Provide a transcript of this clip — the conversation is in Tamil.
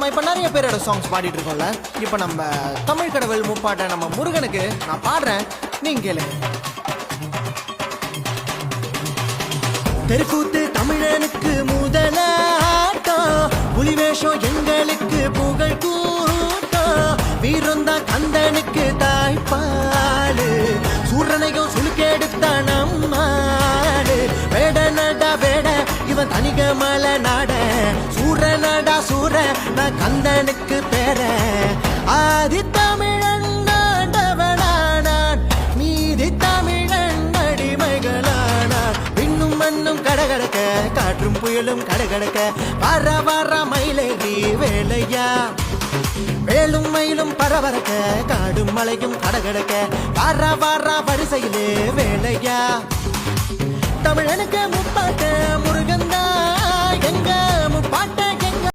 நம்ம இப்ப நிறைய பேரோட சாங்ஸ் பாடிட்டு இருக்கோம்ல. இப்ப நம்ம தமிழ் கடவுள் முப்பாட்ட நம்ம முருகனுக்கு நான் பாடுறேன், நீங்க கேளுங்க. தெருக்கூத்து தமிழனுக்கு முதலாட்டம், புலிவேஷம் எங்களுக்கு புகழ் கூட்டம், வீரந்தா கந்தனுக்கு தாய்ப்பாடு, சூரனையும் சுழுக்கெடுத்த நம்மாடு, வேட நடா வேட இவன் தனிக மலை நாட, சூர நடா சூர நான் கந்தனுக்கு பேர, ஆதி தமிழன் ஆண்டவனானான், மீதி தமிழன் அடிமைகளானான், விண்ணும் மண்ணும் கடகடக்க காற்றும் புயலும் கடகடக்க, வர வர மயிலேறி வேலையா, வேலும் மயிலும் பரபரக்க காடும் மலையும் கடகடக்க, வர வர வரிசையிலே வேலையா, தமிழனுக்கு முப்பாட்ட முருகந்தா எங்க